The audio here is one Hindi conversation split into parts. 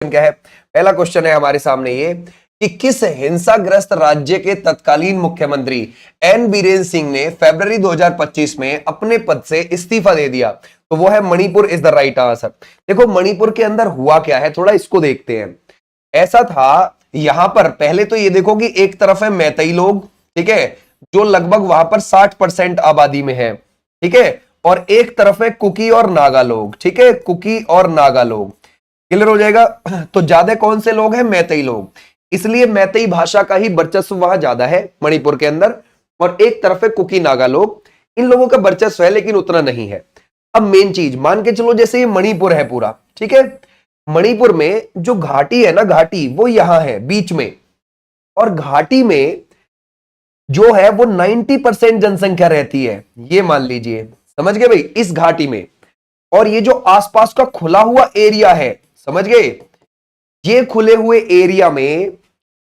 क्या है? पहला क्वेश्चन है हमारे सामने ये कि किस हिंसाग्रस्त राज्य के तत्कालीन मुख्यमंत्री एन बीरेन सिंह ने फरवरी 2025 में अपने पद से इस्तीफा दे दिया? तो वो है Manipur is the right answer. देखो मणिपुर के अंदर हुआ क्या है, थोड़ा इसको देखते हैं। ऐसा था, यहां पर पहले तो ये देखो कि एक तरफ है मैतेई लोग, ठीक है, जो लगभग वहां पर 60% आबादी में है, ठीक है, और एक तरफ है कुकी और नागा लोग, ठीक है, कुकी और नागा लोग। क्लियर हो जाएगा? तो ज्यादा कौन से लोग हैं? मैतेई लोग, इसलिए मैतेई भाषा का ही वर्चस्व वहां ज्यादा है मणिपुर के अंदर। और एक तरफ है कुकी नागा लोग, इन लोगों का वर्चस्व है लेकिन उतना नहीं है। अब मेन चीज मान के चलो, जैसे ये मणिपुर है पूरा, ठीक है, मणिपुर में जो घाटी है ना, घाटी वो यहां है बीच में, और घाटी में जो है वो 90% जनसंख्या रहती है, ये मान लीजिए, समझ गए भाई, इस घाटी में। और ये जो आसपास का खुला हुआ एरिया है, समझ गए, ये खुले हुए एरिया में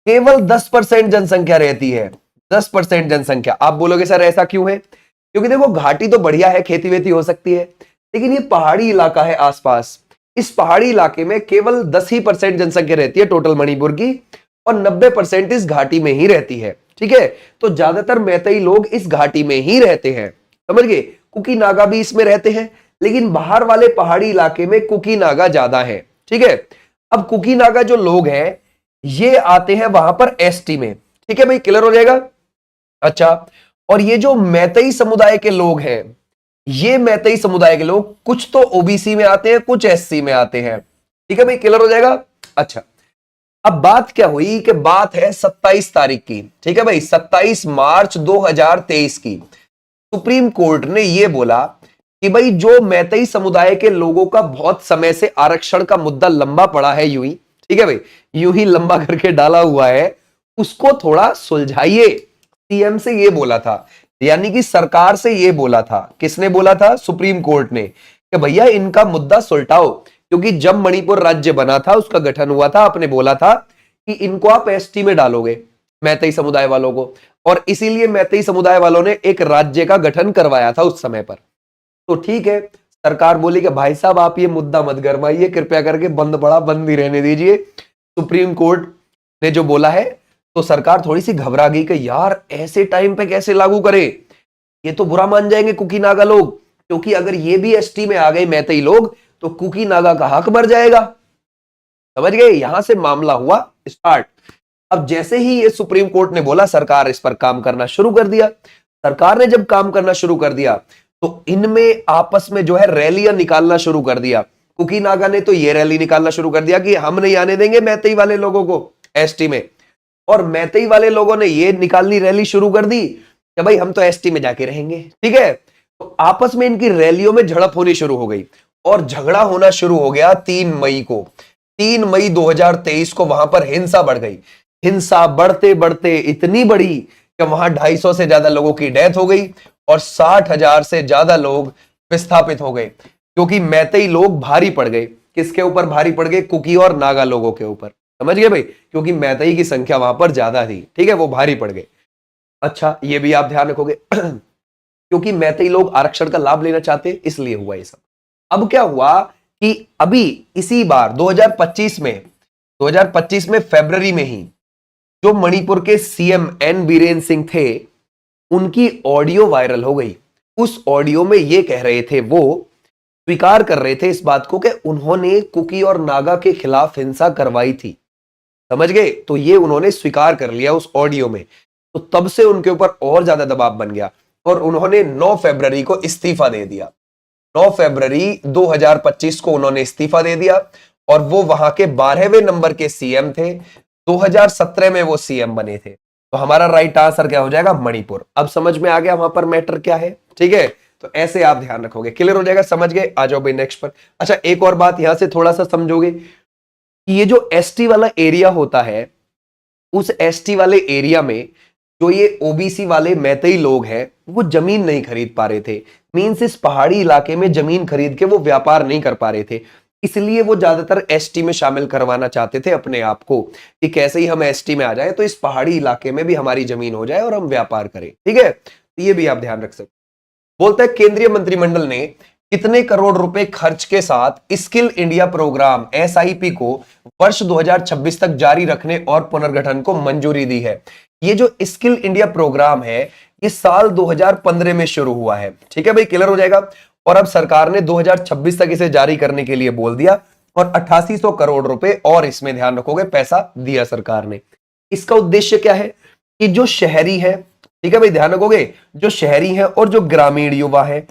केवल 10% जनसंख्या रहती है, 10% जनसंख्या। आप बोलोगे सर ऐसा क्यों है? क्योंकि देखो घाटी तो बढ़िया है, खेती वेती हो सकती है, लेकिन ये पहाड़ी इलाका है आसपास, इस पहाड़ी इलाके में केवल 10% जनसंख्या रहती है टोटल मणिपुर की, और 90% इस घाटी में ही रहती है, ठीक है। तो ज्यादातर मैतेई लोग इस घाटी में ही रहते हैं, समझ गए। कुकी नागा भी इसमें रहते हैं, लेकिन बाहर वाले पहाड़ी इलाके में कुकी नागा ज्यादा है, ठीक है। अब कुकी नागा जो लोग हैं ये आते हैं वहां पर एसटी में, ठीक है भाई, क्लियर हो जाएगा। अच्छा, और ये जो मैतेई समुदाय के लोग हैं, ये मैतेई समुदाय के लोग कुछ तो ओबीसी में आते हैं, कुछ एससी में आते हैं, ठीक है भाई, क्लियर हो जाएगा। अच्छा, अब बात क्या हुई कि बात है 27 तारीख की, ठीक है भाई, 27 मार्च 2023 की। सुप्रीम कोर्ट ने यह बोला कि भाई जो मैतेई समुदाय के लोगों का बहुत समय से आरक्षण का मुद्दा लंबा पड़ा है, यूं ही, ठीक है भाई, यूं ही लंबा करके डाला हुआ है, उसको थोड़ा सुलझाइए। सीएम से यह बोला था, यानी कि सरकार से यह बोला था। किसने बोला था? सुप्रीम कोर्ट ने, कि भैया इनका मुद्दा सुलटाओ। क्योंकि जब मणिपुर राज्य बना था, उसका गठन हुआ था, आपने बोला था कि इनको आप एसटी में डालोगे, मैतेई समुदाय वालों को, और इसीलिए मैतेई समुदाय वालों ने एक राज्य का गठन करवाया था उस समय पर। तो ठीक है, सरकार बोली कि भाई साहब आप ये मुद्दा मत गरमाइए, कृपया करके बंद पड़ा बंद ही रहने दीजिए। सुप्रीम कोर्ट ने जो बोला है, तो सरकार थोड़ी सी घबरा गई कि यार ऐसे टाइम पे कैसे लागू करे, ये तो बुरा मान जाएंगे कुकी नागा लोग, क्योंकि अगर ये भी एसटी में आ गए मैतेई लोग तो कुकी नागा का हक मर जाएगा, समझ गए। यहां से मामला हुआ स्टार्ट। अब जैसे ही ये सुप्रीम कोर्ट ने बोला, सरकार इस पर काम करना शुरू कर दिया। सरकार ने जब काम करना शुरू कर दिया तो इनमें आपस में जो है रैलियां निकालना शुरू कर दिया। कुकी नागा ने तो ये रैली निकालना शुरू कर दिया कि हम नहीं आने देंगे मैतेई वाले लोगों को एसटी में, और मैतेई वाले लोगों ने ये निकालनी रैली शुरू कर दी कि भाई हम तो एसटी में जाके रहेंगे, ठीक है। तो आपस में इनकी रैलियों में झड़प होनी शुरू हो गई, और झगड़ा होना शुरू हो गया 3 मई को। 3 मई 2023 को वहां पर हिंसा बढ़ गई। हिंसा बढ़ते बढ़ते इतनी बढ़ी कि वहां 250 से ज्यादा लोगों की डेथ हो गई, और 60,000 से ज्यादा लोग विस्थापित हो गए, क्योंकि मैतेई लोग भारी पड़ गए। किसके ऊपर भारी पड़ गए? कुकी और नागा लोगों के ऊपर, समझ गए भाई, क्योंकि मैतेई की संख्या वहां पर ज्यादा थी, ठीक है, वो भारी पड़ गए। अच्छा, ये भी आप ध्यान रखोगे क्योंकि मैतेई लोग आरक्षण का लाभ लेना चाहते, इसलिए हुआ ये सब। अब क्या हुआ कि अभी इसी बार 2025 में फरवरी में ही जो मणिपुर के सीएम एन बीरेन सिंह थे, उनकी ऑडियो वायरल हो गई। उस ऑडियो में ये कह रहे थे, वो स्वीकार कर रहे थे इस बात को कि उन्होंने कुकी और नागा के खिलाफ हिंसा करवाई थी, समझ गए। तो ये उन्होंने स्वीकार कर लिया उस ऑडियो में। तो तब से उनके ऊपर और ज्यादा दबाव बन गया, और उन्होंने 9 फरवरी को इस्तीफा दे दिया। 9 फरवरी 2025 को उन्होंने इस्तीफा दे दिया, और वो वहां के 12वें नंबर के सीएम थे। 2017 में वो सीएम बने थे। तो हमारा राइट आंसर क्या हो जाएगा? मणिपुर। अब समझ में आ गया वहां पर मैटर क्या है, ठीक है। तो ऐसे आप ध्यान रखोगे, क्लियर हो जाएगा, समझ गए। आ जाओ भाई नेक्स्ट पर। अच्छा, एक और बात यहां से थोड़ा सा समझोगे कि ये जो एसटी वाला एरिया होता है, उस एसटी वाले एरिया में जो ये ओबीसी वाले मैतेई लोग हैं, वो जमीन नहीं खरीद पा रहे थे। मींस इस पहाड़ी इलाके में जमीन खरीद के वो व्यापार नहीं कर पा रहे थे, इसलिए वो ज्यादातर एसटी में शामिल करवाना चाहते थे अपने आप को, कि कैसे ही हम एसटी में आ जाए तो इस पहाड़ी इलाके में भी हमारी जमीन हो जाए और हम व्यापार करें, ठीक है। तो ये भी आप ध्यान रख सकते। बोलता है केंद्रीय मंत्रिमंडल ने कितने करोड़ रुपए खर्च के साथ स्किल इंडिया प्रोग्राम एसआईपी को वर्ष 2026 तक जारी रखने और पुनर्गठन को मंजूरी दी है? ये जो स्किल इंडिया प्रोग्राम है ये साल 2015 में शुरू हुआ है। ठीक है भाई, क्लियर हो जाएगा। और अब सरकार ने 2026 तक इसे जारी करने के लिए बोल दिया और 8800 करोड़ रुपए और इसमें ध्यान रखोगे पैसा दिया सरकार ने। इसका उद्देश्य क्या है कि जो शहरी है, ठीक है भाई ध्यान रखोगे, जो शहरी है और जो ग्रामीण युवा है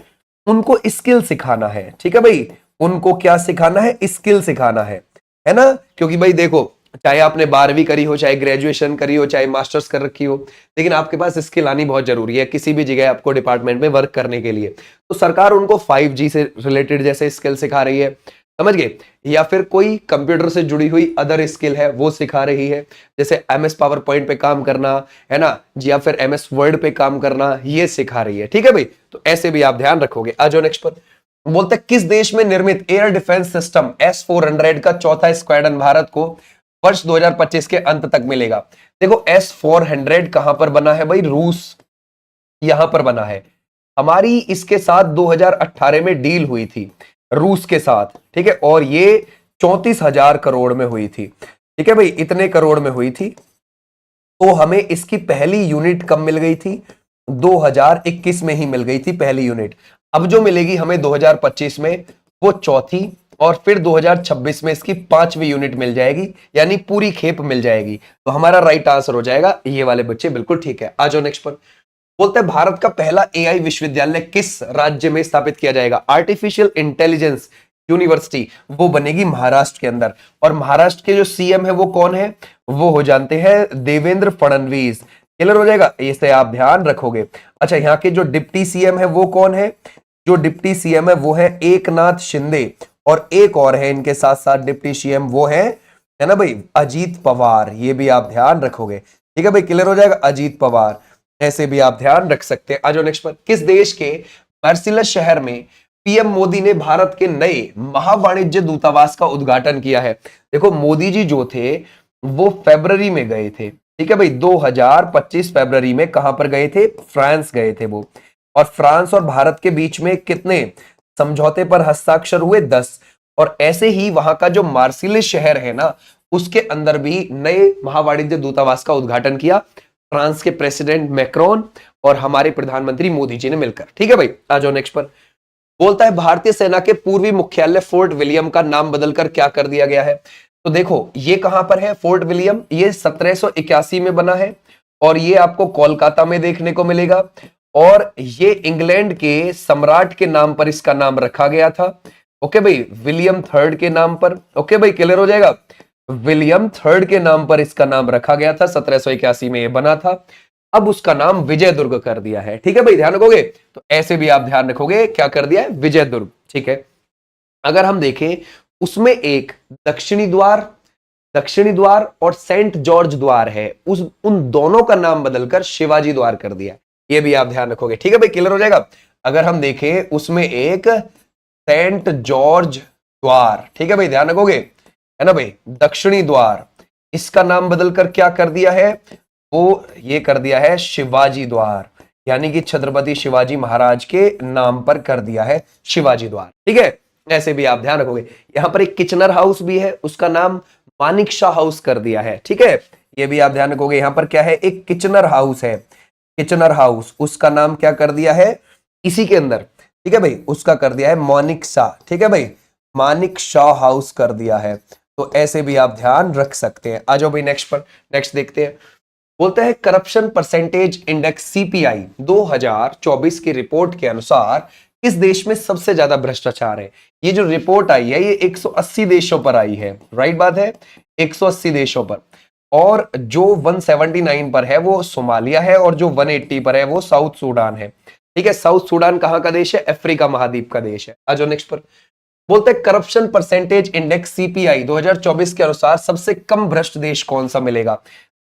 उनको स्किल सिखाना है। ठीक है भाई, उनको क्या सिखाना है? स्किल सिखाना है ना। क्योंकि भाई देखो, चाहे आपने 12वीं करी हो, चाहे ग्रेजुएशन करी हो, चाहे मास्टर्स कर रखी हो, लेकिन आपके पास स्किल आनी बहुत जरूरी है किसी भी जगह आपको डिपार्टमेंट में वर्क करने के लिए। तो सरकार उनको 5G से रिलेटेड जैसे स्किल सिखा रही है, समझ गए, या फिर कोई कंप्यूटर से जुड़ी हुई अदर स्किल है वो सिखा रही है, जैसे MS पावर पॉइंट पे काम करना है ना, या फिर MS वर्ड पे काम करना, ये सिखा रही है। ठीक है भाई, तो ऐसे भी आप ध्यान रखोगे। आ जाओ नेक्स्ट पर। बोलते हैं किस देश में निर्मित एयर डिफेंस सिस्टम S-400 का चौथा स्क्वाड्रन भारत को वर्ष 2025 के अंत तक मिलेगा? देखो S-400 कहां पर बना है भाई? रूस, यहां पर बना है। हमारी इसके साथ 2018 में डील हुई थी रूस के साथ, ठीक है, और ये 34,000 करोड़ में हुई थी। ठीक है भाई, इतने करोड़ में हुई थी। तो हमें इसकी पहली यूनिट कब मिल गई थी? 2021 में ही मिल गई थी पहली यूनिट। अब जो मिलेगी हमें 2025 में वो चौथी, और फिर 2026 में इसकी 5वीं यूनिट मिल जाएगी, यानी पूरी खेप मिल जाएगी। तो हमारा राइट आंसर हो जाएगा ये वाले बच्चे, बिल्कुल ठीक है। आ जाओ नेक्स्ट पर। बोलते हैं भारत का पहला AI विश्वविद्यालय किस राज्य में स्थापित किया जाएगा? आर्टिफिशियल इंटेलिजेंस यूनिवर्सिटी वो बनेगी महाराष्ट्र के अंदर। और महाराष्ट्र के जो CM है वो कौन है? वो हो जानते हैं देवेंद्र फडणवीस। क्लियर हो जाएगा, इसे आप ध्यान रखोगे। अच्छा, यहाँ के जो डिप्टी CM है वो कौन है? जो डिप्टी CM है वो है एकनाथ शिंदे, और एक और है इनके साथ साथ डिप्टी CM, वो है ना भाई अजीत पवार। ये भी आप ध्यान रखोगे। ठीक है भाई, क्लियर हो जाएगा, अजीत पवार, ऐसे भी आप ध्यान रख सकते हैं। आ जाओ नेक्स्ट पर। किस देश के मार्सिलस शहर में PM मोदी ने भारत के नए महावाणिज्य दूतावास का उद्घाटन किया है? देखो मोदी जी जो थे वो फरवरी में गए थे। ठीक है भाई, 2025 फरवरी में कहां पर गए थे? फ्रांस गए थे वो। और फ्रांस और भारत के बीच में कितने समझौते पर हस्ताक्षर हुए? 10। और ऐसे ही वहां का जो मार्सिलिस शहर है ना, उसके अंदर भी नए महावाणिज्य दूतावास का उद्घाटन किया फ्रांस के प्रेसिडेंट मैक्रोन और हमारे प्रधानमंत्री मोदी जी ने मिलकर। ठीक है भाई, आ जाओ नेक्स्ट पर। बोलता है भारतीय सेना के पूर्वी मुख्यालय फोर्ट विलियम का नाम बदलकर क्या कर दिया गया है? तो देखो ये कहां पर है फोर्ट विलियम? ये 1781 में बना है, और ये आपको कोलकाता में देखने को मिलेगा। और ये इंग्लैंड के सम्राट के नाम पर इसका नाम रखा गया था। ओके भाई, विलियम थर्ड के नाम पर। ओके भाई, क्लियर हो जाएगा, विलियम थर्ड के नाम पर इसका नाम रखा गया था। 1781 में ये बना था। अब उसका नाम विजय दुर्ग कर दिया है। ठीक है भाई, ध्यान रखोगे। तो ऐसे भी आप ध्यान रखोगे, क्या कर दिया है? विजय दुर्ग। ठीक है, अगर हम देखें उसमें एक दक्षिणी द्वार और सेंट जॉर्ज द्वार है, उन दोनों का नाम बदलकर शिवाजी द्वार कर दिया। ये भी आप ध्यान रखोगे। ठीक है भाई, क्लियर हो जाएगा। अगर हम देखें उसमें एक सेंट जॉर्ज द्वार, ठीक है भाई ध्यान रखोगे, है ना भाई, दक्षिणी द्वार, इसका नाम बदलकर क्या कर दिया है? वो ये कर दिया है शिवाजी द्वार, यानी कि छत्रपति शिवाजी महाराज के नाम पर कर दिया है शिवाजी द्वार। ठीक है, ऐसे भी आप ध्यान रखोगे। यहां पर एक किचनर हाउस भी है, उसका नाम मानिक शाह हाउस कर दिया है। ठीक है, ये भी आप ध्यान रखोगे। यहां पर क्या है? एक किचनर हाउस है, किचनर हाउस, उसका नाम क्या कर दिया है इसी के अंदर? ठीक है भाई, उसका कर दिया है मानिक शाह। ठीक है भाई, मानिक शाह हाउस कर दिया है। तो ऐसे भी आप ध्यान रख सकते हैं। आ जाओ भाई नेक्स्ट पर, नेक्स्ट देखते हैं। बोलते हैं करप्शन परसेंटेज इंडेक्स CPI 2024 की रिपोर्ट के अनुसार किस देश में सबसे ज्यादा भ्रष्टाचार है? ये जो रिपोर्ट आई है ये 180 देशों पर आई है, राइट बात है, 180 देशों पर। और जो 179 पर है वो सोमालिया है, और जो 180 पर है वो साउथ सूडान है। ठीक है, साउथ सूडान कहां का देश है? अफ्रीका महाद्वीप का देश है। आ जाओ नेक्स्ट पर। बोलते हैं करप्शन परसेंटेज इंडेक्स CPI 2024 के अनुसार सबसे कम भ्रष्ट देश कौन सा मिलेगा?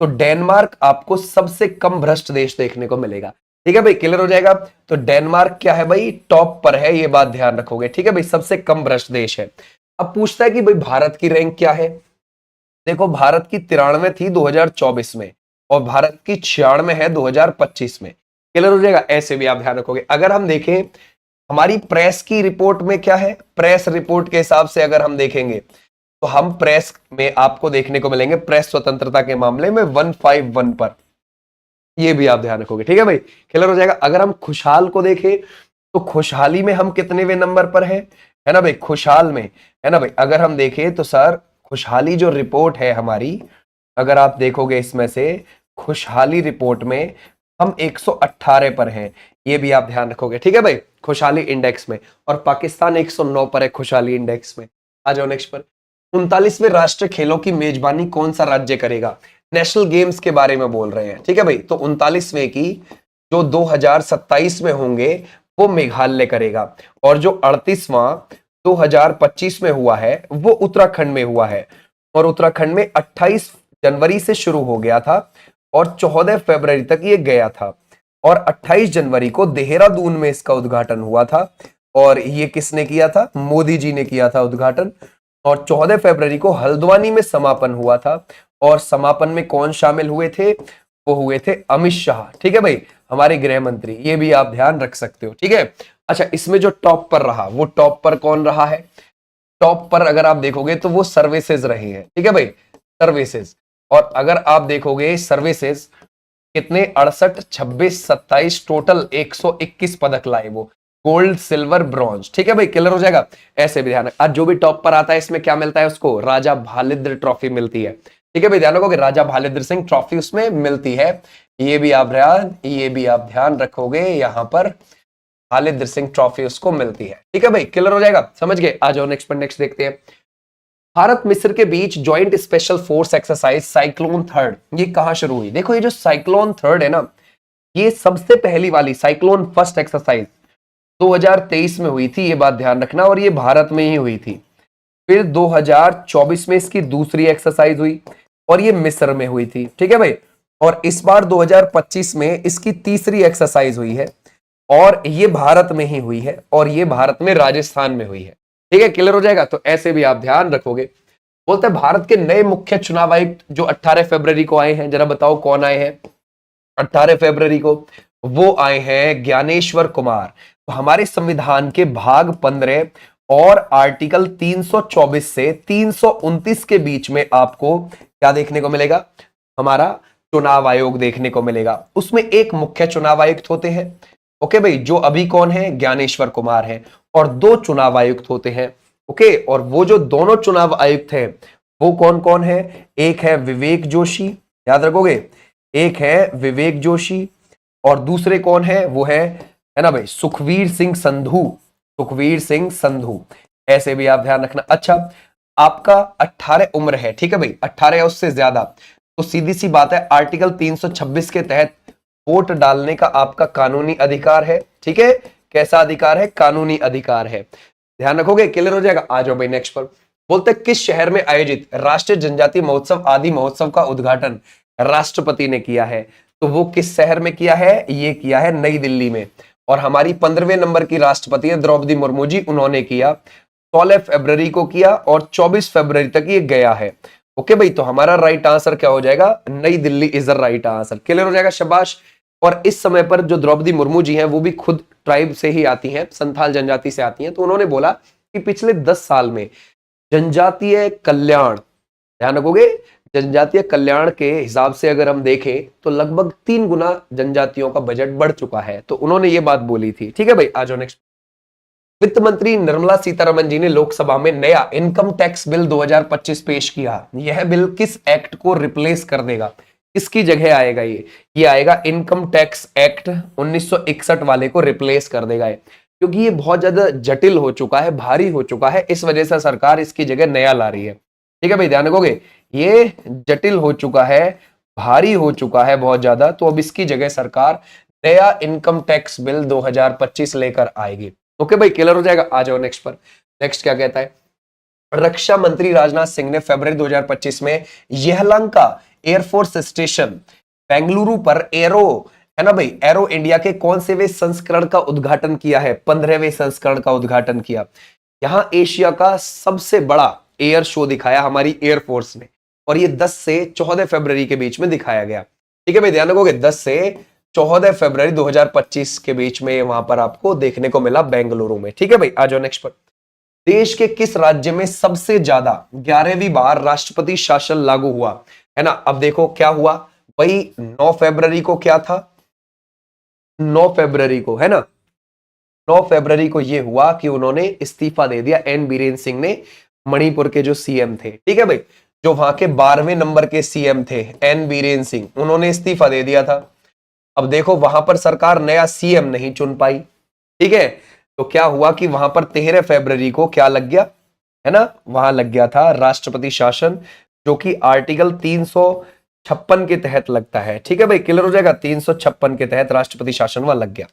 तो डेनमार्क आपको सबसे कम भ्रष्ट देश देखने को मिलेगा। ठीक है भाई, क्लियर हो जाएगा। तो डेनमार्क क्या है भाई? टॉप पर है, ये बात ध्यान रखोगे। ठीक है भाई, सबसे कम भ्रष्ट देश है। अब पूछता है कि भाई भारत की रैंक क्या है? देखो भारत की 93 थी 2024 में, और भारत की 96 है 2025 में। क्लियर हो जाएगा, ऐसे भी आप ध्यान रखोगे। अगर हम देखें हमारी प्रेस की रिपोर्ट में क्या है, प्रेस रिपोर्ट के हिसाब से अगर हम देखेंगे तो हम प्रेस में आपको देखने को मिलेंगे प्रेस स्वतंत्रता के मामले में 151 पर। ये भी आप ध्यान रखोगे, ठीक है भाई, क्लियर हो जाएगा। अगर हम खुशहाल को देखें तो खुशहाली में हम कितनेवें नंबर पर है ना भाई, खुशहाल में, है ना भाई। अगर हम देखें तो सर खुशहाली जो रिपोर्ट है हमारी, अगर आप देखोगे इसमें से खुशहाली रिपोर्ट में हम 118 पर हैं, ये भी आप ध्यान रखोगे, ठीक है भाई, खुशहाली इंडेक्स में। और पाकिस्तान 109 पर है खुशहाली इंडेक्स में। आ जाओ नेक्स्ट पर। 39वें राष्ट्रीय खेलों की मेजबानी कौन सा राज्य करेगा? नेशनल गेम्स के बारे में बोल रहे हैं, ठीक है भाई। तो 39वें की जो 2027 में होंगे वो मेघालय करेगा, और जो 38वां 2025 में हुआ है वो उत्तराखंड में हुआ है। और उत्तराखंड में 28 जनवरी से शुरू हो गया था और 14 फरवरी तक ये गया था, और 28 जनवरी को देहरादून में इसका उद्घाटन हुआ था। और ये किसने किया था? मोदी जी ने किया था उद्घाटन। और 14 फरवरी को हल्द्वानी में समापन हुआ था, और समापन में कौन शामिल हुए थे? वो हुए थे अमित शाह, ठीक है भाई, हमारे गृह मंत्री। ये भी आप ध्यान रख सकते हो, ठीक है। अच्छा, इसमें जो टॉप पर रहा वो टॉप पर कौन रहा है? टॉप पर अगर आप देखोगे तो वो सर्विसेज रही है, ठीक है भाई, सर्विसेज। और अगर आप देखोगे सर्विसेज कितने, 68, 26, 27 टोटल 121 पदक लाए वो, गोल्ड सिल्वर ब्रॉन्ज, ठीक है भाई, क्लियर हो जाएगा। ऐसे भी ध्यान, आज जो भी टॉप पर आता है इसमें क्या मिलता है उसको? राजा भालिद्र ट्रॉफी मिलती है, ठीक है भाई, ध्यान रखोगे, राजा भालिद्र सिंह ट्रॉफी उसमें मिलती है। ये भी आप ध्यान रखोगे, यहां पर भालिद्र सिंह ट्रॉफी उसको मिलती है, ठीक है भाई, क्लियर हो जाएगा, समझ गए। आ जाओ नेक्स्ट पर, नेक्स्ट देखते हैं। भारत मिस्र के बीच joint special force exercise cyclone third, ये कहां शुरू हुई? देखो ये जो साइक्लोन थर्ड है ना, ये सबसे पहली वाली साइक्लोन फर्स्ट एक्सरसाइज 2023 में हुई थी, ये बात ध्यान रखना, और ये भारत में ही हुई थी। फिर 2024 में इसकी दूसरी एक्सरसाइज हुई, और ये मिस्र में हुई थी, ठीक है भाई। और इस बार 2025 में इसकी तीसरी एक्सरसाइज हुई है, और ये भारत में ही हुई है, और ये भारत में राजस्थान में हुई है, ठीक है, क्लियर हो जाएगा। तो ऐसे भी आप ध्यान रखोगे। बोलते हैं भारत के नए मुख्य चुनाव आयुक्त जो 18 फरवरी को आए हैं, जरा बताओ कौन आए हैं 18 फरवरी को? वो आए हैं ज्ञानेश्वर कुमार। तो हमारे संविधान के भाग 15 और आर्टिकल 324 से 329 के बीच में आपको क्या देखने को मिलेगा? हमारा चुनाव आयोग देखने को मिलेगा। उसमें एक मुख्य चुनाव आयुक्त होते हैं, ओके भाई, जो अभी कौन है? ज्ञानेश्वर कुमार है। और 2 चुनाव आयुक्त होते हैं, ओके। और वो जो दोनों चुनाव आयुक्त हैं वो कौन कौन है? एक है विवेक जोशी, याद रखोगे, एक है विवेक जोशी, और दूसरे कौन है? वो है ना भाई, सुखवीर सिंह संधू, सुखवीर सिंह संधू। ऐसे भी आप ध्यान रखना। अच्छा, आपका 18 उम्र है, ठीक है भाई, 18 या उससे ज्यादा, तो सीधी सी बात है आर्टिकल 326 के तहत वोट डालने का आपका कानूनी अधिकार है, ठीक है। कैसा अधिकार है? कानूनी अधिकार है, ध्यान रखोगे, क्लियर हो जाएगा। आ जाओ भाई नेक्स्ट पर। बोलते किस शहर में आयोजित राष्ट्रीय जनजातीय महोत्सव आदि महोत्सव का उद्घाटन राष्ट्रपति ने किया है? तो वो किस शहर में किया है? ये किया है नई दिल्ली में। और हमारी 15वें नंबर की राष्ट्रपति है द्रौपदी मुर्मू जी, उन्होंने किया 16 फरवरी को किया, और 24 फरवरी तक ये गया है, ओके भाई। तो हमारा राइट आंसर क्या हो जाएगा? नई Delhi is the right answer, clear हो जाएगा, शाबाश। और इस समय पर जो द्रौपदी मुर्मू जी हैं वो भी खुद ट्राइब से ही आती हैं, संथाल जनजाति से आती हैं। तो उन्होंने बोला कि पिछले 10 साल में जनजातीय कल्याण, ध्यान रखोगे, जनजातीय कल्याण के हिसाब से अगर हम देखें तो लगभग 3 गुना जनजातियों का बजट बढ़ चुका है। तो उन्होंने ये बात बोली थी, ठीक है भाई। आ जाओ नेक्स्ट। वित्त मंत्री निर्मला सीतारमण जी ने लोकसभा में नया इनकम टैक्स बिल 2025 पेश किया। यह बिल किस एक्ट को रिप्लेस कर देगा? किसकी जगह आएगा? ये आएगा इनकम टैक्स एक्ट 1961 वाले को रिप्लेस कर देगा, क्योंकि ये बहुत ज्यादा जटिल हो चुका है, भारी हो चुका है, इस वजह से सरकार इसकी जगह नया ला रही है, ठीक है भाई, ध्यान रखोगे। ये जटिल हो चुका है, भारी हो चुका है बहुत ज्यादा, तो अब इसकी जगह सरकार नया इनकम टैक्स बिल 2025 लेकर आएगी, ओके भाई, क्लियर हो जाएगा। आ जाओ नेक्स्ट पर। नेक्स्ट क्या कहता है? रक्षा मंत्री राजनाथ सिंह ने फरवरी 2025 में यलहंका एयरफोर्स स्टेशन बेंगलुरु पर एरो, है ना भाई, एरो इंडिया के कौन से वे संस्करण का उद्घाटन किया है? 15वें संस्करण का उद्घाटन किया। यहां एशिया का सबसे बड़ा एयर शो दिखाया हमारी एयरफोर्स ने, और ये 10 से 14 फरवरी के बीच में दिखाया गया, ठीक है भाई, ध्यान रखोगे, 10 से 14 फरवरी 2025 के बीच में वहां पर आपको देखने को मिला बेंगलुरु में। ठीक है भाई, आ जाओ नेक्स्ट पर। देश के किस राज्य में सबसे ज्यादा 11वीं बार राष्ट्रपति शासन लागू हुआ, है ना। अब देखो क्या हुआ भाई, 9 फरवरी को क्या था, 9 फरवरी को, है ना, 9 फरवरी को यह हुआ कि उन्होंने इस्तीफा दे दिया, एन बीरेन सिंह ने, मणिपुर के जो सीएम थे। ठीक है भाई, जो वहां के 12वें नंबर के सीएम थे एन बीरेन सिंह, उन्होंने इस्तीफा दे दिया था। अब देखो वहां पर सरकार नया सीएम नहीं चुन पाई। ठीक है, तो क्या हुआ कि वहां पर 13 फरवरी को क्या लग गया, है ना, वहां लग गया था राष्ट्रपति शासन, जो कि आर्टिकल 356 के तहत लगता है। ठीक है भाई, क्लियर हो जाएगा, 356 के तहत राष्ट्रपति शासन वहां लग गया।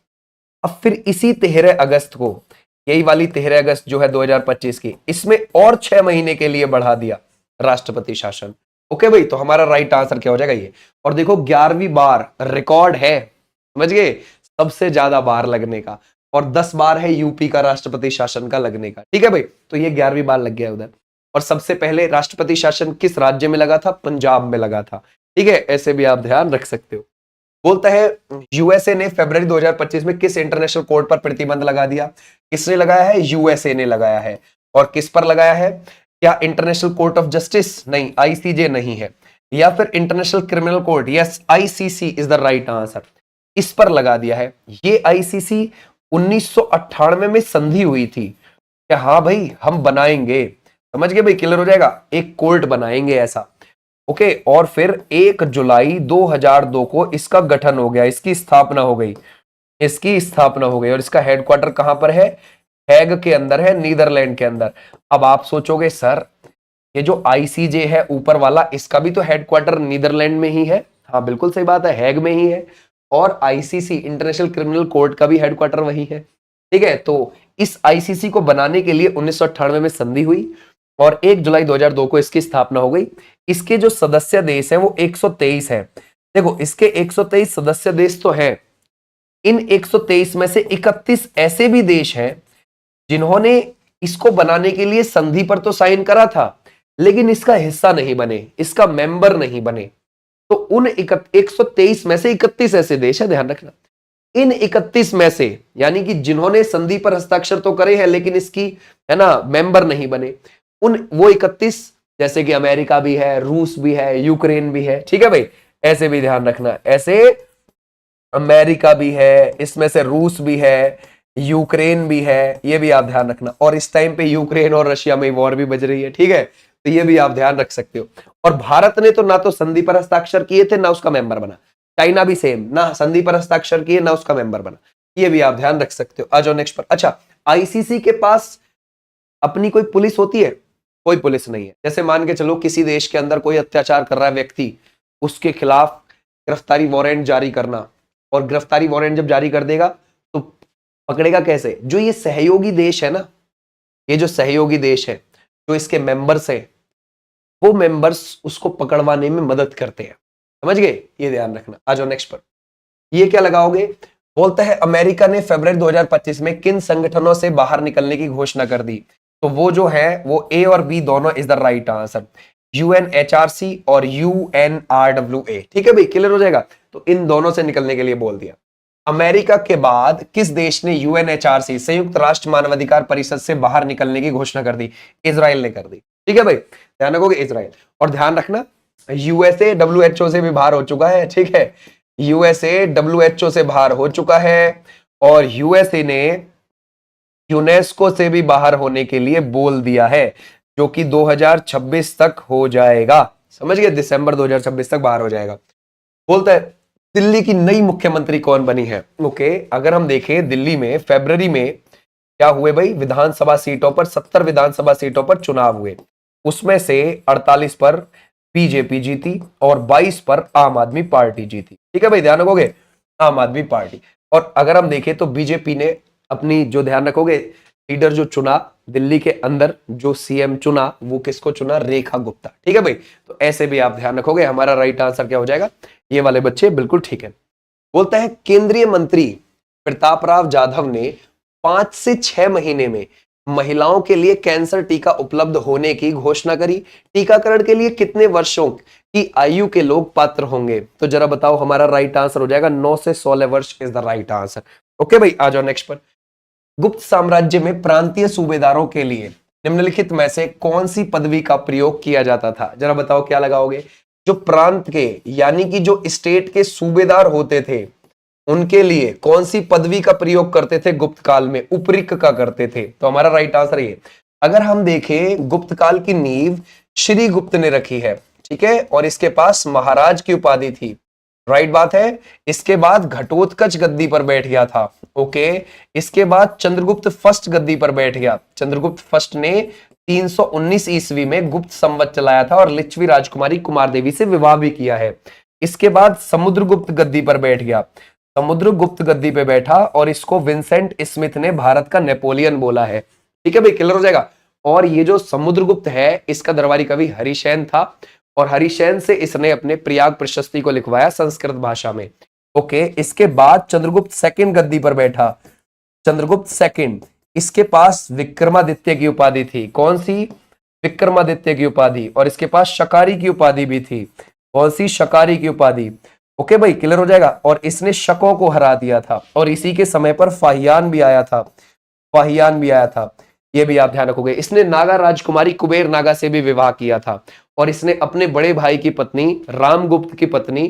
अब फिर इसी 13 अगस्त को, यही वाली 13 अगस्त जो है 2025 की, इसमें और 6 महीने के लिए बढ़ा दिया राष्ट्रपति शासन। ओके भाई, तो हमारा राइट आंसर क्या हो जाएगा ये। और देखो 11वीं बार रिकॉर्ड है, समझ गए, सबसे ज्यादा बार लगने का, और 10 बार है यूपी का राष्ट्रपति शासन का लगने का। ठीक है भाई, तो ये 11वीं बार लग गया उधर। और सबसे पहले राष्ट्रपति शासन किस राज्य में लगा था, पंजाब में लगा था। ठीक है, ऐसे भी आप ध्यान रख सकते हो। बोलता है यूएसए ने फरवरी 2025 में किस इंटरनेशनल कोर्ट पर प्रतिबंध लगा दिया। किसने लगाया है, यूएसए ने लगाया है। और किस पर लगाया है, क्या इंटरनेशनल कोर्ट ऑफ जस्टिस, नहीं, आईसीजे नहीं है, या फिर international criminal court, yes, ICC is the right answer, इस पर लगा दिया है। ये आईसीसी 1998 में संधि हुई थी कि हाँ भाई हम बनाएंगे, समझ गए भाई, क्लियर हो जाएगा, एक कोर्ट बनाएंगे ऐसा। ओके, और फिर 1 जुलाई 2002 को इसका गठन हो गया, इसकी स्थापना हो गई, इसकी स्थापना हो गई। और इसका हेडक्वार्टर कहां पर है, हैग के अंदर है, नीदरलैंड के अंदर। अब आप सोचोगे सर ये जो आईसीजे है ऊपर वाला, इसका भी तो हेडक्वार्टर नीदरलैंड में ही है। हाँ बिल्कुल सही बात है, हैग में ही है। और आईसीसी इंटरनेशनल क्रिमिनल कोर्ट का भी हेडक्वार्टर वही है। ठीक है, तो इस आईसीसी को बनाने के लिए 1998 में संधि हुई और 1 जुलाई 2002 को इसकी स्थापना हो गई। इसके जो सदस्य देश हैं वो 123 है। देखो इसके 123 सदस्य देश तो हैं, इन 123 में से 31 ऐसे भी देश हैं जिन्होंने इसको बनाने के लिए संधि पर तो साइन करा था, लेकिन इसका हिस्सा नहीं बने, इसका मेंबर नहीं बने। तो उन 123 में से 31 ऐसे देश है, ध्यान रखना। इन 31 में से, यानी कि जिन्होंने संधि पर हस्ताक्षर तो करे हैं लेकिन इसकी, है ना, मेंबर नहीं बने, उन वो 31, जैसे कि अमेरिका भी है, रूस भी है, यूक्रेन भी है। ठीक है भाई, ऐसे भी ध्यान रखना, ऐसे अमेरिका भी है, इसमें से रूस भी है, यूक्रेन भी है, ये भी आप ध्यान रखना। और इस टाइम पे यूक्रेन और रशिया में वॉर भी बज रही है। ठीक है, तो ये भी आप ध्यान रख सकते हो। और भारत ने तो ना तो संधि पर हस्ताक्षर किए थे ना उसका मेंबर बना। चाइना भी सेम, ना संधि पर हस्ताक्षर किए ना उसका मेंबर बना। ये भी आप ध्यान रख सकते हो। आ जाओ नेक्स्ट पर। अच्छा, आईसीसी के पास अपनी कोई पुलिस होती है? कोई पुलिस नहीं है। जैसे मान के चलो किसी देश के अंदर कोई अत्याचार कर रहा है व्यक्ति, उसके खिलाफ गिरफ्तारी वारंट जारी करना, और गिरफ्तारी वारंट जब जारी कर देगा तो पकड़ेगा कैसे? जो ये सहयोगी देश है ना, ये जो सहयोगी देश है, जो इसके मेंबर्स है, वो मेंबर्स उसको पकड़वाने में मदद करते हैं। समझ गए? ये ध्यान रखना। आ जाओ नेक्स्ट पर। ये क्या लगाओगे? बोलता है अमेरिका ने फरवरी 2025 में किन संगठनों से बाहर निकलने की घोषणा कर दी? तो वो जो है वो ए और बी दोनों is the right answer, UNHRC और यूएनआरडब्ल्यूए। ठीक है भाई, क्लियर हो जाएगा। तो इन दोनों से निकलने के लिए बोल दिया। अमेरिका के बाद किस देश ने यूएनएचआरसी, संयुक्त राष्ट्र मानवाधिकार परिषद से बाहर निकलने की घोषणा कर दी? इजराइल ने कर दी। ठीक है भाई, ध्यान रखोगे, इजराइल। और ध्यान रखना यूएसए डब्ल्यूएचओ से भी बाहर हो चुका है। ठीक है, यूएसए डब्ल्यूएचओ से बाहर हो चुका है, और यूएसए ने यूनेस्को से भी बाहर होने के लिए बोल दिया है, जो कि 2026 तक हो जाएगा। समझ गए? दिसंबर 2026 तक बाहर हो जाएगा। बोलता है दिल्ली की नई मुख्यमंत्री कौन बनी है? ओके, अगर हम देखें दिल्ली में फरवरी में क्या हुए भाई, विधानसभा सीटों पर 70 विधानसभा सीटों पर चुनाव हुए। उसमें से 48 पर बीजेपी जीती और 22 पर आम आदमी पार्टी जीती। ठीक है भाई, ध्यान रखोगे, आम आदमी पार्टी। और अगर हम देखें तो बीजेपी ने अपनी, जो ध्यान रखोगे, लीडर जो चुना दिल्ली के अंदर, जो सीएम चुना, वो किसको चुना? रेखा गुप्ता। ठीक है भाई, तो ऐसे भी आप ध्यान रखोगे। हमारा राइट आंसर क्या हो जाएगा? ये वाले बच्चे बिल्कुल ठीक है। बोलता है केंद्रीय मंत्री प्रताप राव जाधव ने 5 से 6 महीने में महिलाओं के लिए कैंसर टीका उपलब्ध होने की घोषणा करी। टीकाकरण के लिए कितने वर्षों की आयु के लोग पात्र होंगे? तो जरा बताओ, हमारा राइट आंसर हो जाएगा 9 से 16 वर्ष is the right answer. Okay भाई, आ जाओ नेक्स्ट पर। गुप्त साम्राज्य में प्रांतीय सूबेदारों के लिए निम्नलिखित में से कौन सी पदवी का प्रयोग किया जाता था? जरा बताओ क्या लगाओगे। जो प्रांत के यानी कि जो स्टेट के सूबेदार होते थे उनके लिए कौन सी पदवी का प्रयोग करते थे गुप्त काल में? उपरिक का करते थे। तो हमारा राइट आंसर ये। अगर हम देखें, गुप्त काल की नींव श्री गुप्त ने रखी है, ठीक है, और इसके पास महाराज की उपाधि थी, राइट बात है। इसके बाद घटोत्कच गद्दी पर बैठ गया था, ओके। इसके बाद चंद्रगुप्त फर्स्ट गद्दी पर बैठ गया। चंद्रगुप्त फर्स्ट ने 319 ईस्वी में गुप्त संवत चलाया था और लिच्छवी राजकुमारी कुमार देवी से विवाह भी किया है। इसके बाद समुद्रगुप्त गद्दी पर बैठ गया। समुद्रगुप्त गद्दी पे बैठा और इसको विंसेंट स्मिथ ने भारत का नेपोलियन बोला है। ठीक है भाई, क्लियर हो जाएगा। और ये जो समुद्रगुप्त है इसका दरबारी कवि हरिशैन था और हरिशैन से इसने अपने प्रयाग प्रशस्ति को लिखवाया संस्कृत भाषा में, ओके। इसके बाद चंद्रगुप्त सेकंड गद्दी पर बैठा। चंद्रगुप्त सेकंड, इसके पास विक्रमादित्य की उपाधि थी। कौन सी? विक्रमादित्य की उपाधि। और इसके पास शकारी की उपाधि भी थी। कौन सी? शकारी की उपाधि। ओके भाई, क्लियर हो जाएगा। और इसने शकों को हरा दिया था और इसी के समय पर फाहियान भी आया था। फाहियान भी आया था, ये भी आप ध्यान रखोगे। इसने नागा राजकुमारी कुबेर नागा से भी विवाह किया था और इसने अपने बड़े भाई की पत्नी रामगुप्त की पत्नी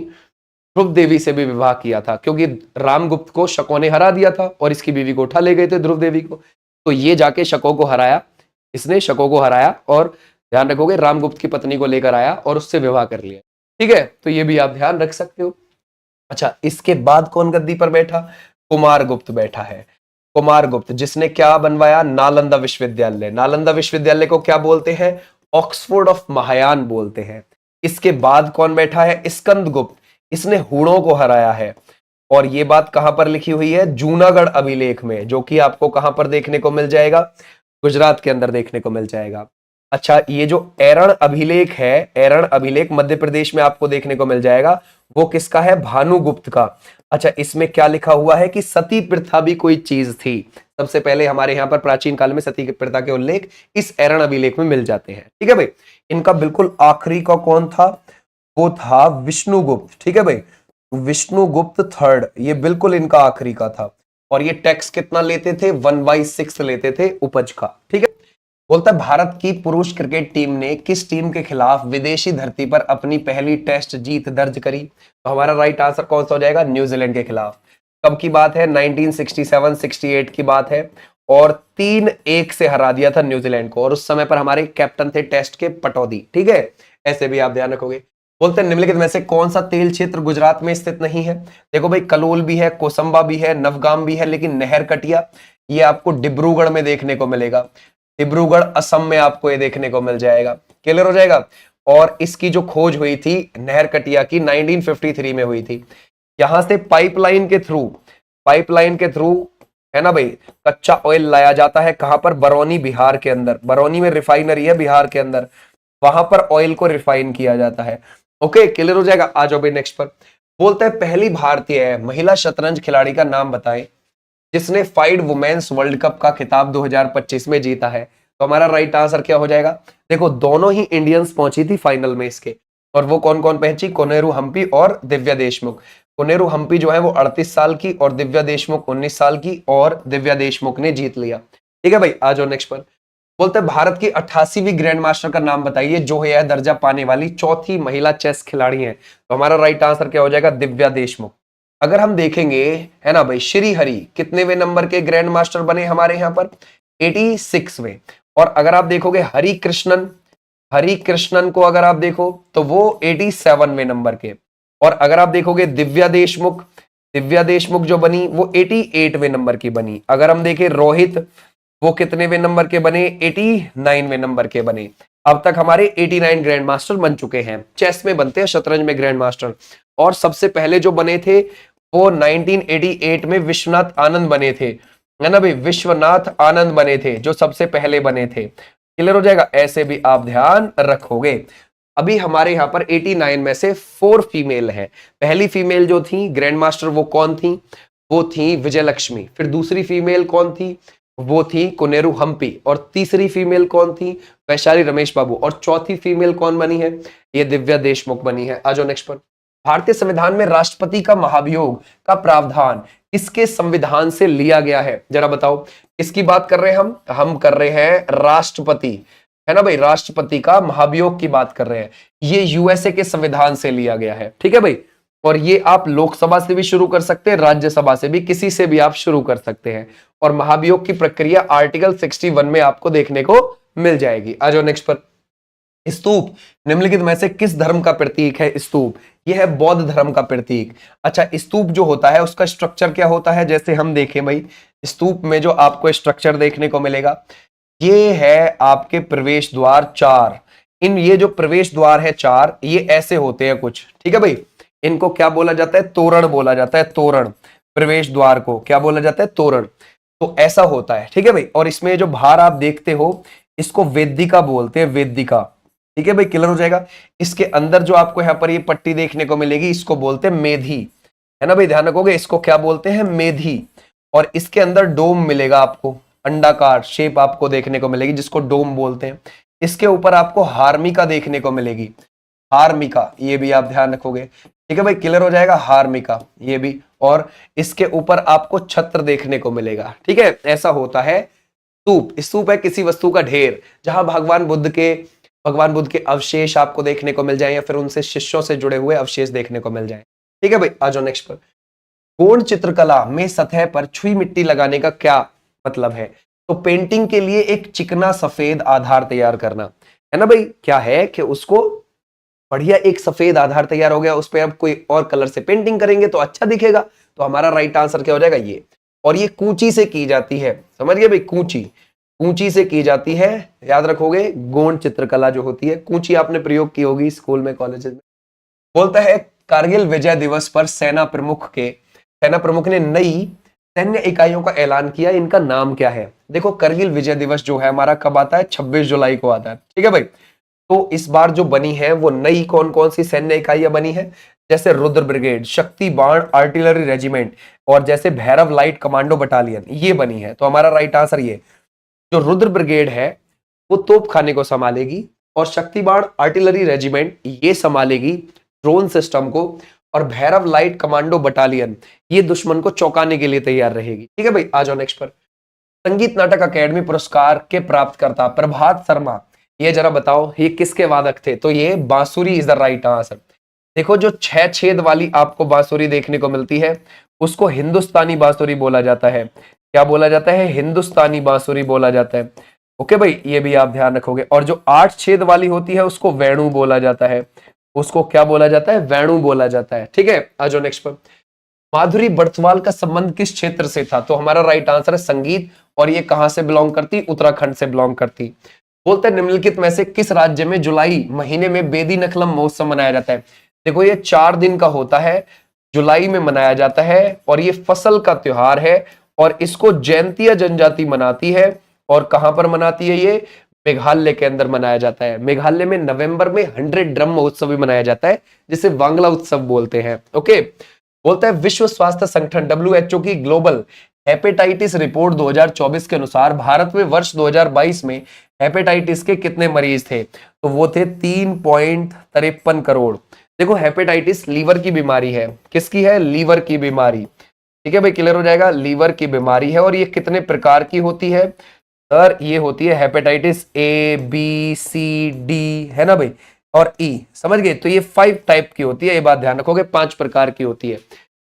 ध्रुव देवी से भी विवाह किया था, क्योंकि रामगुप्त को शकों ने हरा दिया था और इसकी बीवी को उठा ले गए थे ध्रुव देवी को। तो ये जाके शकों को हराया, इसने शकों को हराया और ध्यान रखोगे रामगुप्त की पत्नी को लेकर आया और उससे विवाह कर लिया। ठीक है, तो ये भी आप ध्यान रख सकते हो। अच्छा, इसके बाद कौन गद्दी पर बैठा? कुमारगुप्त बैठा है। कुमारगुप्त, जिसने क्या बनवाया? नालंदा विश्वविद्यालय। नालंदा विश्वविद्यालय को क्या बोलते हैं? ऑक्सफोर्ड ऑफ महायान बोलते हैं। इसके बाद कौन बैठा है? स्कंदगुप्त, इसने हूणों को हराया है। और ये बात कहां पर लिखी हुई है? जूनागढ़ अभिलेख में, जो कि आपको कहां पर देखने को मिल जाएगा? गुजरात के अंदर देखने को मिल जाएगा। अच्छा, ये जो एरण अभिलेख है, एरण अभिलेख मध्य प्रदेश में आपको देखने को मिल जाएगा। वो किसका है? भानुगुप्त का। अच्छा, इसमें क्या लिखा हुआ है कि सती प्रथा भी कोई चीज थी। सबसे पहले हमारे यहाँ पर प्राचीन काल में सती प्रथा के उल्लेख इस एरण अभिलेख में मिल जाते हैं। ठीक है भाई। इनका बिल्कुल आखिरी का कौन था? वो था विष्णुगुप्त। ठीक है भाई, विष्णुगुप्त थर्ड, ये बिल्कुल इनका आखिरी का था। और ये टैक्स कितना लेते थे? 1/6 लेते थे उपज का। ठीक है। बोलता है, भारत की पुरुष क्रिकेट टीम ने किस टीम के खिलाफ विदेशी धरती पर अपनी पहली टेस्ट जीत दर्ज करी? तो हमारा राइट आंसर कौन सा हो जाएगा? न्यूजीलैंड के खिलाफ। कब की बात है? 1967-68 की बात है। और 3-1 से हरा दिया था न्यूजीलैंड को। और उस समय पर हमारे कैप्टन थे टेस्ट के पटौदी। ठीक है, ऐसे भी आप ध्यान रखोगे। बोलते हैं, निम्नलिखित में से कौन सा तेल क्षेत्र गुजरात में स्थित नहीं है? देखो भाई, कलोल भी है, कोसंबा भी है, नवगाम भी है, लेकिन नहर कटिया ये आपको डिब्रूगढ़ में देखने को मिलेगा। डिब्रूगढ़ असम में आपको ये देखने को मिल जाएगा। क्लियर हो जाएगा। और इसकी जो खोज हुई थी नहर कटिया की 1953 में हुई थी। यहां से पाइपलाइन के थ्रू है ना भाई, कच्चा ऑयल लाया जाता है। कहां पर? बरौनी, बिहार के अंदर। बरौनी में रिफाइनरी है बिहार के अंदर, वहां पर ऑयल को रिफाइन किया जाता है। ओके, क्लियर हो जाएगा। आ जाओ भाई नेक्स्ट पर। बोलता है, पहली भारतीय महिला शतरंज खिलाड़ी का नाम बताएं जिसने फाइड वुमेन्स वर्ल्ड कप का खिताब 2025 में जीता है। तो हमारा राइट आंसर क्या हो जाएगा? देखो, दोनों ही इंडियंस पहुंची थी फाइनल में इसके। और वो कौन कौन पहुंची? कोनेरू हम्पी और दिव्या देशमुख। कोनेरू हम्पी जो है वो 38 साल की और दिव्या देशमुख 19 साल की, और दिव्या देशमुख ने जीत लिया। ठीक है भाई, आ जाओ नेक्स्ट पर। बोलते हैं, भारत की 88वीं ग्रैंड मास्टर का नाम बताइए जो यह दर्जा पाने वाली चौथी महिला चेस खिलाड़ी है। तो हमारा राइट आंसर क्या हो जाएगा? दिव्या देशमुख। अगर हम देखेंगे, है ना भाई, श्री हरि कितनेवें नंबर के ग्रैंड मास्टर बने हमारे यहाँ पर? 86वें। और अगर आप देखोगे हरि कृष्णन को अगर आप देखो तो वो 87वें नंबर के। और अगर आप देखोगे दिव्या देशमुख जो बनी वो 88वें नंबर की बनी। अगर हम देखें रोहित, वो कितनेवें नंबर के बने? 89वें नंबर के बने। अब तक हमारे 89 ग्रैंड मास्टर बन चुके हैं। चेस में बनते हैं, शतरंज में ग्रैंड मास्टर। और सबसे पहले जो बने थे वो 1988 में विश्वनाथ आनंद बने थे, है ना भाई, विश्वनाथ आनंद बने थे जो सबसे पहले बने थे। क्लियर हो जाएगा। ऐसे भी आप ध्यान रखोगे। अभी हमारे यहाँ पर 89 में से 4 फीमेल है। पहली फीमेल जो थी ग्रैंड मास्टर वो कौन थी? वो थी विजय लक्ष्मी। फिर दूसरी फीमेल कौन थी? वो थी कोनेरू हम्पी। और तीसरी फीमेल कौन थी? वैशाली रमेश बाबू। और चौथी फीमेल कौन बनी है? ये दिव्या देशमुख बनी है। आ जाओ नेक्स्ट पर। भारतीय संविधान में राष्ट्रपति का महाभियोग का प्रावधान किसके संविधान से लिया गया है? जरा बताओ, किसकी बात कर रहे हैं हम कर रहे हैं राष्ट्रपति, है ना भाई, राष्ट्रपति का महाभियोग की बात कर रहे हैं। ये यूएसए के संविधान से लिया गया है, ठीक है भाई। और ये आप लोकसभा से भी शुरू कर सकते हैं, राज्यसभा से भी, किसी से भी आप शुरू कर सकते हैं। और महाभियोग की प्रक्रिया आर्टिकल 61 में आपको देखने को मिल जाएगी। आ जाओ नेक्स्ट पर। स्तूप निम्नलिखित में से किस धर्म का प्रतीक है? स्तूप, यह है बौद्ध धर्म का प्रतीक। अच्छा, स्तूप जो होता है उसका स्ट्रक्चर क्या होता है? जैसे हम देखें भाई, स्तूप में जो आपको स्ट्रक्चर देखने को मिलेगा, ये है आपके प्रवेश द्वार 4। ये जो प्रवेश द्वार है 4, ये ऐसे होते हैं कुछ, ठीक है भाई। इनको क्या बोला जाता है? तोरण बोला जाता है, तोरण। प्रवेश द्वार को क्या बोला जाता है? तोरण। तो ऐसा होता है, ठीक है भाई। और इसमें जो बाहर आप देखते हो, इसको वेदिका बोलते हैं, वेदिका, ठीक है भाई, क्लियर हो जाएगा। इसके अंदर जो आपको यहाँ पर ये पट्टी देखने को मिलेगी, इसको बोलते हैं मेधी, है ना भाई, ध्यान रखोगे, इसको क्या बोलते हैं? मेधी। और इसके अंदर डोम मिलेगा आपको, अंडाकार शेप आपको देखने को मिलेगी, जिसको डोम बोलते हैं। इसके ऊपर आपको हार्मिका देखने को मिलेगी, हार्मिका, ये भी आप ध्यान रखोगे, ठीक है भाई, क्लियर हो जाएगा, हार्मिका ये भी। और इसके ऊपर आपको छत्र देखने को मिलेगा, ठीक है। ऐसा होता है स्तूप। स्तूप है किसी वस्तु का ढेर, जहां भगवान बुद्ध के अवशेष आपको देखने को मिल जाए, या फिर उनसे शिष्यों से जुड़े हुए अवशेष देखने को मिल जाए, ठीक है भाई। आ जाओ नेक्स्ट पर। कोण चित्रकला में सतह पर छुई मिट्टी लगाने का क्या मतलब है? तो पेंटिंग के लिए एक चिकना सफेद आधार तैयार करना, है ना भाई। क्या है कि उसको बढ़िया एक सफेद आधार तैयार हो गया, उस पर अब कोई और कलर से पेंटिंग करेंगे तो अच्छा दिखेगा। तो हमारा राइट आंसर क्या हो जाएगा? ये। और ये कूंची से की जाती है, समझ गए भाई, कूंची से की जाती है, याद रखोगे। गौण चित्रकला जो होती है, कूंची आपने प्रयोग की होगी स्कूल में, कॉलेज में। बोलता है कारगिल विजय दिवस पर सेना प्रमुख ने नई सैन्य इकाइयों का ऐलान किया, इनका नाम क्या है? देखो, करगिल विजय दिवस जो है हमारा कब आता है? 26 जुलाई को आता है, ठीक है भाई। तो इस बार जो बनी है वो नई कौन कौन सी सैन्य इकाइयां बनी है? जैसे रुद्र ब्रिगेड, शक्ति बाण आर्टिलरी रेजिमेंट, और जैसे भैरव लाइट कमांडो बटालियन, ये बनी है। तो हमारा राइट आंसर ये, जो रुद्र ब्रिगेड है वो तोप खाने को संभालेगी, और शक्ति बाण आर्टिलरी रेजिमेंट ये संभालेगी ड्रोन सिस्टम को, और भैरव लाइट कमांडो बटालियन ये दुश्मन को चौंकाने के लिए तैयार रहेगी, ठीक है भाई। आ जाओ नेक्स्ट पर। संगीत नाटक अकेडमी पुरस्कार के प्राप्तकर्ता प्रभात शर्मा, ये जरा बताओ ये किसके वादक थे? तो ये बांसुरी इज द राइट आंसर। देखो, जो 6 छेद वाली आपको बांसुरी देखने को मिलती है, उसको हिंदुस्तानी बांसुरी बोला जाता है। क्या बोला जाता है? हिंदुस्तानी बांसुरी बोला जाता है। ओके भाई, ये भी आप ध्यान रखोगे। और जो 8 छेद वाली होती है उसको वेणु बोला जाता है, उसको क्या बोला जाता है? वेणु बोला जाता है, ठीक है। आ जाओ नेक्स्ट पर। माधुरी बर्तवाल का संबंध किस क्षेत्र से था? तो हमारा राइट आंसर है संगीत। और ये कहां से बिलोंग करती? उत्तराखंड से बिलोंग करती। बोलते हैं निम्नलिखित में से किस राज्य में जुलाई महीने में बेदी नखलम महोत्सव मनाया जाता है? देखो, ये 4 दिन का होता है, जुलाई में मनाया जाता है, और ये फसल का त्योहार है, और इसको जयंतिया जनजाति मनाती है। और कहां पर मनाती है? ये मेघालय के अंदर मनाया जाता है। मेघालय में नवंबर में 100 ड्रम महोत्सव भी मनाया जाता है, जिसे वांगला उत्सव बोलते हैं। ओके। बोलता है विश्व स्वास्थ्य संगठन WHO की ग्लोबल हेपेटाइटिस रिपोर्ट 2024 के अनुसार भारत में वर्ष 2022 में हेपेटाइटिस के कितने मरीज थे? तो वो थे 3.53 करोड़। देखो, हेपेटाइटिस लीवर की बीमारी है। किसकी है? लीवर की बीमारी, ठीक है भाई, क्लियर हो जाएगा। लीवर की बीमारी है। और ये कितने प्रकार की होती है? सर, ये होती है hepatitis A, B, C, D, है ना भाई, और E, समझ गए। तो ये 5 टाइप की होती है, ये बात ध्यान रखोगे, 5 प्रकार की होती है।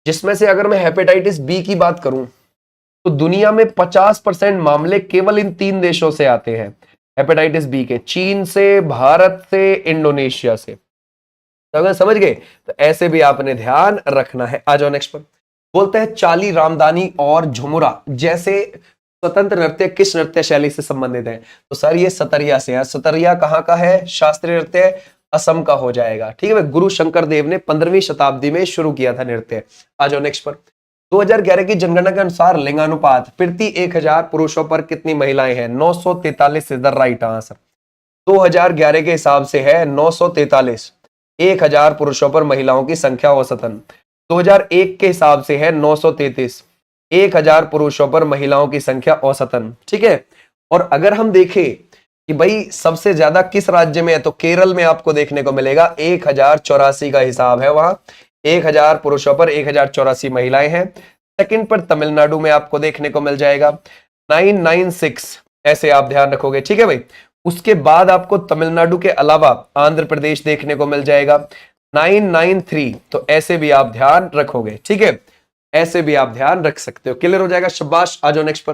जिसमें से अगर मैं हेपेटाइटिस B की बात करूं, तो दुनिया में 50% मामले केवल इन 3 देशों से आते हैं हेपेटाइटिस B के, चीन से, भारत से, इंडोनेशिया से। तो अगर समझ गए, तो ऐसे भी आपने ध्यान रखना है। आ जाओ नेक्स्ट पर। बोलते हैं चाली, रामदानी और झुमुरा जैसे स्वतंत्र नृत्य किस नृत्य शैली से संबंधित है? तो सर, ये सतरिया से है। सतरिया कहाँ का है? शास्त्रीय नृत्य असम का हो जाएगा, ठीक है। गुरु शंकर देव ने 15वीं शताब्दी में शुरू किया था नृत्य। आ जाओ नेक्स्ट पर। 2011 की जनगणना के अनुसार लिंगानुपात प्रति 1000 पुरुषों पर कितनी महिलाएं हैं? 943 इज द राइट आंसर। 2011 के हिसाब से है 943, 1000 पुरुषों पर महिलाओं की संख्या औसतन। 2001 के हिसाब से है 933, 1000 पुरुषों पर महिलाओं की संख्या औसतन, ठीक है। और अगर हम देखें कि भाई सबसे ज्यादा किस राज्य में है, तो केरल में आपको देखने को मिलेगा 1084 का हिसाब है वहां, 1000 पुरुषों पर 1084 महिलाएं हैं। सेकंड पर तमिलनाडु में आपको देखने को मिल जाएगा 996, ऐसे आप ध्यान रखोगे, ठीक है भाई। उसके बाद आपको तमिलनाडु के अलावा आंध्र प्रदेश देखने को मिल जाएगा 993, तो ऐसे भी आप ध्यान रखोगे, ठीक है, ऐसे भी आप ध्यान रख सकते हो। क्लियर हो जाएगा, शाबाश। आ जाओ नेक्स्ट पर।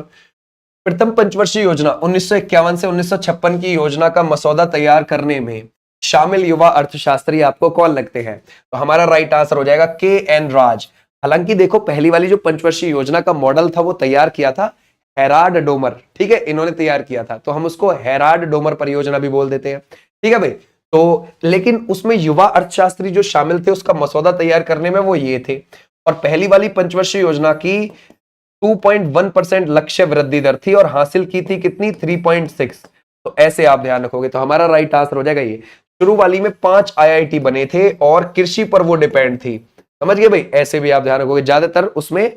प्रथम पंचवर्षीय योजना 1951 से 1956 की योजना का मसौदा तैयार करने में शामिल युवा अर्थशास्त्री आपको कौन लगते हैं? तो हमारा राइट आंसर हो जाएगा के.एन. राज। हालांकि देखो पहली वाली जो पंचवर्षीय योजना का मॉडल था वो तैयार किया था हेराल्ड डोमर, ठीक है, इन्होंने तैयार किया था, तो हम उसको हेराल्ड डोमर परियोजना भी बोल देते हैं, ठीक है भाई। तो लेकिन उसमें युवा अर्थशास्त्री जो शामिल थे उसका मसौदा तैयार करने में वो ये थे। और पहली वाली पंचवर्षीय योजना की 2.1% लक्ष्य वृद्धि दर थी और हासिल की थी कितनी, 3.6। तो ऐसे आप ध्यान रखोगे, तो हमारा राइट आंसर हो जाएगा ये। शुरू वाली में 5 आईआईटी बने थे और कृषि पर वो डिपेंड थी, समझ गए भाई, ऐसे भी आप ध्यान रखोगे, ज्यादातर उसमें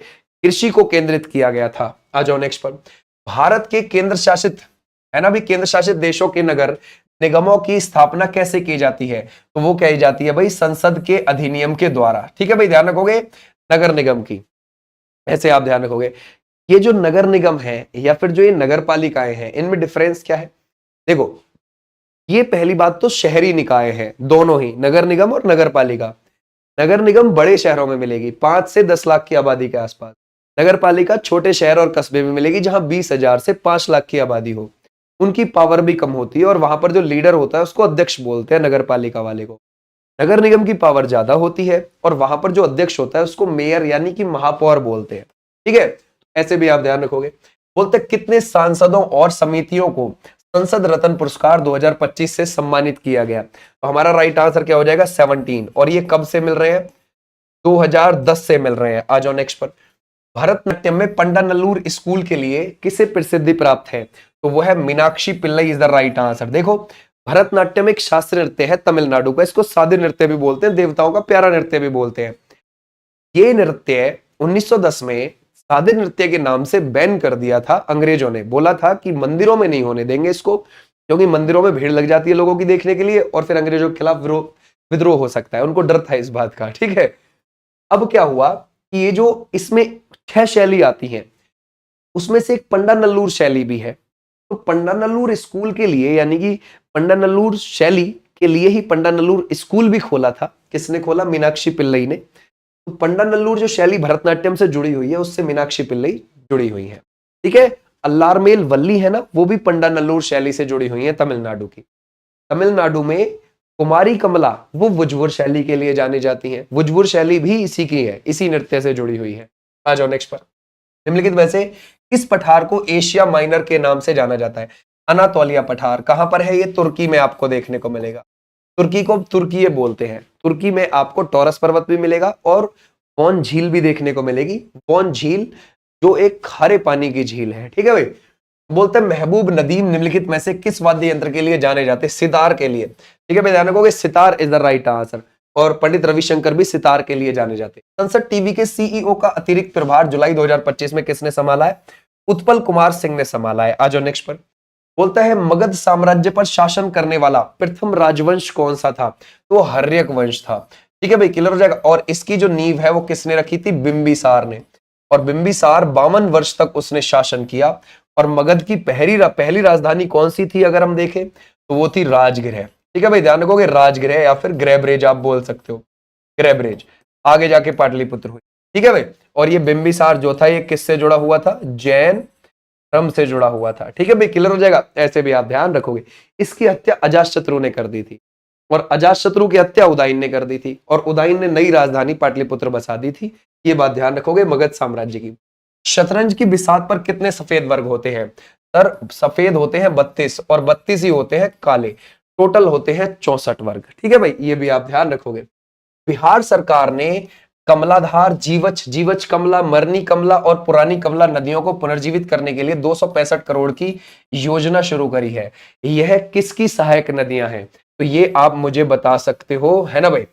कृषि को केंद्रित किया गया था। आ जाओ नेक्स्ट पर। भारत के केंद्र शासित, है ना भाई, केंद्र शासित देशों के नगर निगमों की स्थापना कैसे की जाती है? तो वो कही जाती है भाई संसद के अधिनियम के द्वारा, ठीक है भाई, ध्यान रखोगे नगर निगम की, ऐसे आप ध्यान रखोगे। ये जो नगर निगम है या फिर जो ये नगर पालिकाएं हैं, इनमें डिफरेंस क्या है? देखो, ये पहली बात तो शहरी निकाय है, दोनों ही नगर निगम और नगर पालिका। नगर निगम बड़े शहरों में मिलेगी 5 से 10 लाख की आबादी के आसपास, नगर पालिका छोटे शहर और कस्बे में मिलेगी जहां 20,000 से 5 लाख की आबादी हो। उनकी पावर भी कम होती है और वहां पर जो लीडर होता है उसको अध्यक्ष बोलते हैं, नगर पालिका वाले को। नगर निगम की पावर ज्यादा होती है और वहां पर जो अध्यक्ष होता है उसको मेयर यानी कि महापौर बोलते हैं, ठीक है, ऐसे भी आप ध्यान रखोगे। बोलते कितने सांसदों और समितियों को संसद रत्न पुरस्कार 2025 से सम्मानित किया गया? तो हमारा राइट आंसर क्या हो जाएगा, 17। और ये कब से मिल रहे हैं? 2010 से मिल रहे हैं। आ जाओ नेक्स्ट पर। भरतनाट्यम में पंडानल्लूर स्कूल के लिए किसे प्रसिद्धि प्राप्त है? तो वो है Meenakshi Pillai is the right answer. देखो, भरतनाट्यम एक शास्त्रीय नृत्य है तमिलनाडु का, इसको सादे नृत्य भी बोलते हैं, देवताओं का प्यारा नृत्य भी बोलते हैं। ये नृत्य 1910 में सादे नृत्य के नाम से बैन कर दिया था अंग्रेजों ने, बोला था कि मंदिरों में नहीं होने देंगे इसको, क्योंकि मंदिरों में भीड़ लग जाती है लोगों की देखने के लिए और फिर अंग्रेजों के खिलाफ विद्रोह हो सकता है, उनको डर था इस बात का, ठीक है। अब क्या हुआ कि ये जो इसमें 6 शैली आती हैं उसमें से एक पंडानल्लूर शैली भी है। तो पंडानल्लूर स्कूल के लिए यानी कि पंडानल्लूर शैली के लिए ही पंडानल्लूर स्कूल भी खोला था। किसने खोला? मीनाक्षी पिल्लई ने। तो पंडानल्लूर जो शैली भरतनाट्यम से जुड़ी हुई है उससे मीनाक्षी पिल्लई जुड़ी हुई है, ठीक है। अल्लारमेल वल्ली है ना, वो भी पंडानल्लूर शैली से जुड़ी हुई है तमिलनाडु की। तमिलनाडु में कुमारी कमला वो वुजवुर शैली के लिए जानी जाती हैं, वुजवुर शैली भी इसी की है, इसी नृत्य से जुड़ी हुई है। आ जाओ नेक्स्ट पर। निम्नलिखित में से किस पठार को एशिया माइनर के नाम से जाना जाता है? अनातोलिया पठार कहां पर है? ये तुर्की में आपको देखने को मिलेगा। तुर्की को तुर्की बोलते हैं। तुर्की में आपको टॉरस पर्वत भी मिलेगा और वॉन झील भी देखने को मिलेगी। वॉन झील जो एक खारे पानी की झील है, ठीक है भाई। बोलते हैं महबूब नदीम निम्नलिखित में से किस वाद्य यंत्र के लिए जाने जाते हैं? सितार के लिए, ठीक है भाई, ध्यान रखोगे sitar is the right answer. और पंडित रविशंकर भी सितार के लिए जाने जाते हैं। संसद टीवी के सीईओ का अतिरिक्त प्रभार जुलाई 2025 में किसने संभाला है? उत्पल कुमार सिंह ने संभाला है। आ जाओ नेक्स्ट पर। बोलता है मगध साम्राज्य पर शासन करने वाला प्रथम राजवंश कौन सा था? तो हर्यक वंश था, ठीक है भाई, क्लियर हो जाएगा। और इसकी जो नींव है वो किसने रखी थी? बिंबिसार ने। और बिंबिसार 52 वर्ष तक उसने शासन किया। और मगध की पहली राजधानी कौन सी थी अगर हम देखें तो वो थी राजगृह, ठीक है भाई, ध्यान रखोगे राजगृह या फिर ग्रहब्रेज आप बोल सकते हो, ग्रहब्रेज। आगे जाके पाटलिपुत्र हुई, ठीक है भाई। और ये बिंबिसार जो था ये किससे जुड़ा हुआ था? जैन धर्म से जुड़ा हुआ था, ठीक है भाई, क्लियर हो जाएगा। ऐसे भी आप ध्यान रखोगे। इसकी हत्या अजातशत्रु ने कर दी थी और अजातशत्रु की हत्या उदयन ने कर दी थी और उदयन ने नई राजधानी पाटलिपुत्र बसा दी थी। ये बात ध्यान रखोगे मगध साम्राज्य की। शतरंज की बिसात पर कितने सफेद वर्ग होते हैं? सर सफेद होते हैं 32 और 32 ही होते हैं काले, टोटल होते हैं 64 वर्ग, ठीक है भाई, ये भी आप ध्यान रखोगे। बिहार सरकार ने कमलाधार, जीवच कमला, मरनी कमला और पुरानी कमला नदियों को पुनर्जीवित करने के लिए 265 करोड़ की योजना शुरू करी है। यह किसकी सहायक नदियां हैं? तो ये आप मुझे बता सकते हो, है ना भाई।